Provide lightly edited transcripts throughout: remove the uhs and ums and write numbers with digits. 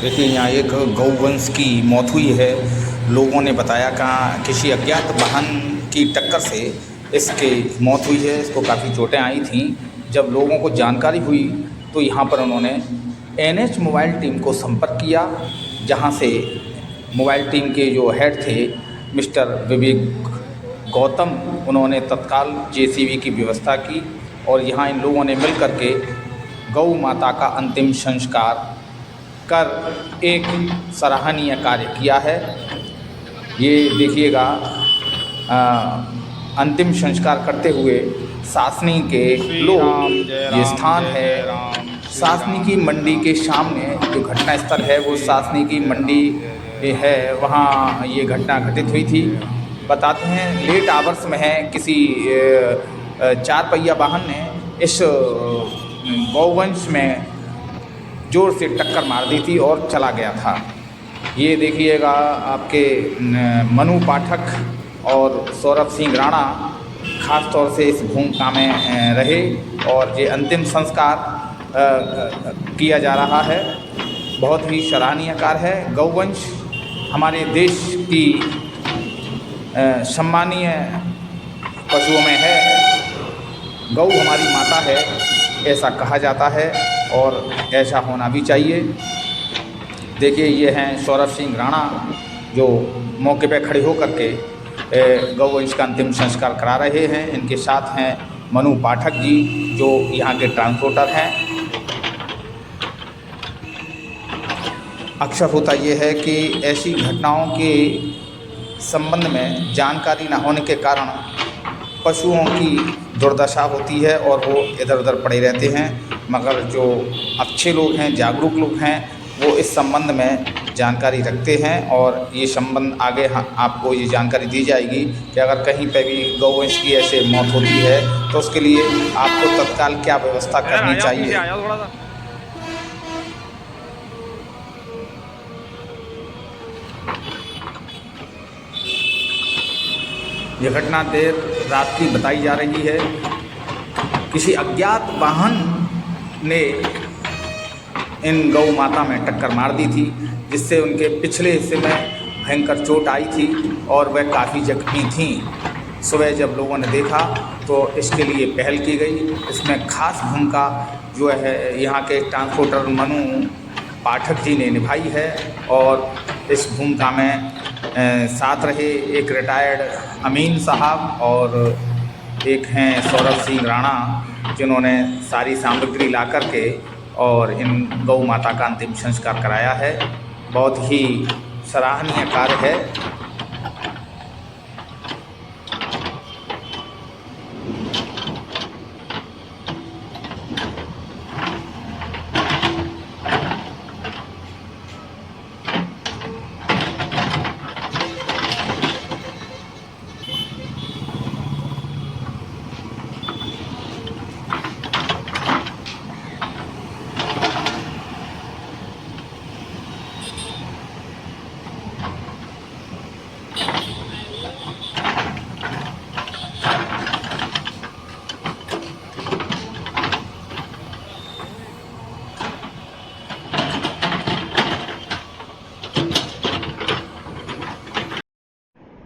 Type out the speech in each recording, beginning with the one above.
देखिए यहाँ एक गौवंश की मौत हुई है। लोगों ने बताया कि किसी अज्ञात वाहन की टक्कर से इसकी मौत हुई है। इसको काफ़ी चोटें आई थीं। जब लोगों को जानकारी हुई तो यहाँ पर उन्होंने एनएच मोबाइल टीम को संपर्क किया, जहाँ से मोबाइल टीम के जो हेड थे मिस्टर विवेक गौतम, उन्होंने तत्काल जेसीबी की व्यवस्था की और यहाँ इन लोगों ने मिल कर के गौ माता का अंतिम संस्कार कर एक सराहनीय कार्य किया है। ये देखिएगा, अंतिम संस्कार करते हुए सासनी के लोग, ये स्थान है सासनी की मंडी के सामने, जो घटना स्थल है वो सासनी की मंडी है, वहाँ ये घटना घटित हुई थी। बताते हैं लेट आवर्स में है, किसी चार पहिया वाहन ने इस गौवंश में जोर से टक्कर मार दी थी और चला गया था। ये देखिएगा, आपके मनु पाठक और सौरभ सिंह राणा खास तौर से इस भूमिका में रहे और ये अंतिम संस्कार किया जा रहा है। बहुत ही सराहनीय कार्य है। गौवंश हमारे देश की सम्मानीय पशुओं में है। गौ हमारी माता है, ऐसा कहा जाता है और ऐसा होना भी चाहिए। देखिए ये हैं सौरभ सिंह राणा, जो मौके पर खड़े होकर के गौवंश का अंतिम संस्कार करा रहे हैं। इनके साथ हैं मनु पाठक जी, जो यहाँ के ट्रांसपोर्टर हैं। अक्सर होता ये है कि ऐसी घटनाओं के संबंध में जानकारी न होने के कारण पशुओं की दुर्दशा होती है और वो इधर उधर पड़े रहते हैं। मगर जो अच्छे लोग हैं, जागरूक लोग हैं, वो इस संबंध में जानकारी रखते हैं और ये संबंध आगे आपको ये जानकारी दी जाएगी कि अगर कहीं पे भी गौवंश की ऐसे मौत होती है तो उसके लिए आपको तत्काल क्या व्यवस्था करनी चाहिए। यह घटना देर रात की बताई जा रही है। किसी अज्ञात वाहन ने इन गौ माता में टक्कर मार दी थी, जिससे उनके पिछले हिस्से में भयंकर चोट आई थी और वह काफ़ी जख्मी थीं। सुबह जब लोगों ने देखा तो इसके लिए पहल की गई। इसमें खास भूमिका जो है यहाँ के ट्रांसपोर्टर मनु पाठक जी ने निभाई है और इस भूमिका में साथ रहे एक रिटायर्ड अमीन साहब और एक हैं सौरभ सिंह राणा, जिन्होंने सारी सामग्री ला कर के और इन गौ माता का अंतिम संस्कार कराया है। बहुत ही सराहनीय कार्य है।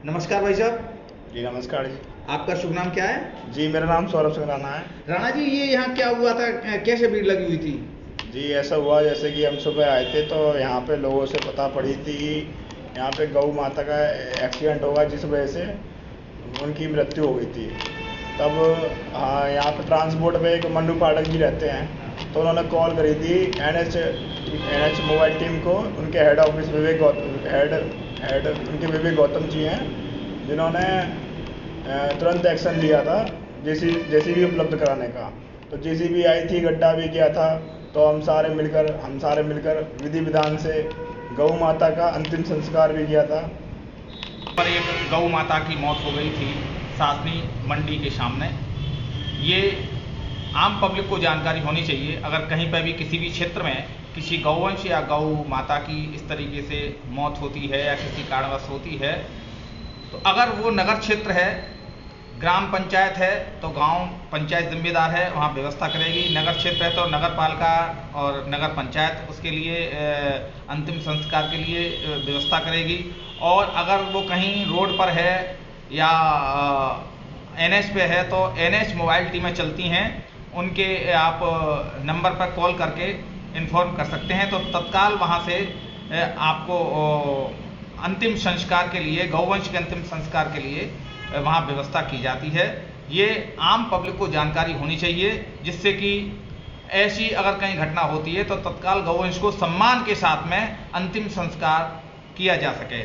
नमस्कार भाई साहब। जी नमस्कार जी। आपका शुभ नाम क्या है? जी मेरा नाम सौरभ सिंह राणा है। राणा जी, ये यहाँ क्या हुआ था, कैसे भीड़ लगी हुई थी? जी ऐसा हुआ जैसे कि हम सुबह आए थे तो यहाँ पे लोगों से पता पड़ी थी कि यहाँ पे गौ माता का एक्सीडेंट होगा, जिस वजह से उनकी मृत्यु हो गई थी। तब हाँ, यहाँ पे ट्रांसपोर्ट में एक मनु पाठक जी रहते हैं, तो उन्होंने कॉल करी थी एनएच मोबाइल टीम को। उनके हेड ऑफिस हेड उनके विवेक गौतम जी हैं, जिन्होंने तुरंत एक्शन लिया था जेसीबी उपलब्ध कराने का। तो जेसीबी आई थी, गड्ढा भी किया था, तो हम सारे मिलकर विधि विधान से गौ माता का अंतिम संस्कार भी किया था। पर एक गौ माता की मौत हो गई थी सासनी मंडी के सामने। ये आम पब्लिक को जानकारी होनी चाहिए। अगर कहीं पर भी किसी भी क्षेत्र में किसी गौवंश या गौ माता की इस तरीके से मौत होती है या किसी कारणवश होती है, तो अगर वो नगर क्षेत्र है, ग्राम पंचायत है तो गांव पंचायत जिम्मेदार है, वहाँ व्यवस्था करेगी। नगर क्षेत्र है तो नगर पालिका और नगर पंचायत उसके लिए अंतिम संस्कार के लिए व्यवस्था करेगी। और अगर वो कहीं रोड पर है या NH पे है तो NH मोबाइल टीमें चलती हैं, उनके आप नंबर पर कॉल करके इन्फॉर्म कर सकते हैं, तो तत्काल वहाँ से आपको अंतिम संस्कार के लिए, गौवंश के अंतिम संस्कार के लिए वहाँ व्यवस्था की जाती है। ये आम पब्लिक को जानकारी होनी चाहिए, जिससे कि ऐसी अगर कहीं घटना होती है तो तत्काल गौवंश को सम्मान के साथ में अंतिम संस्कार किया जा सके।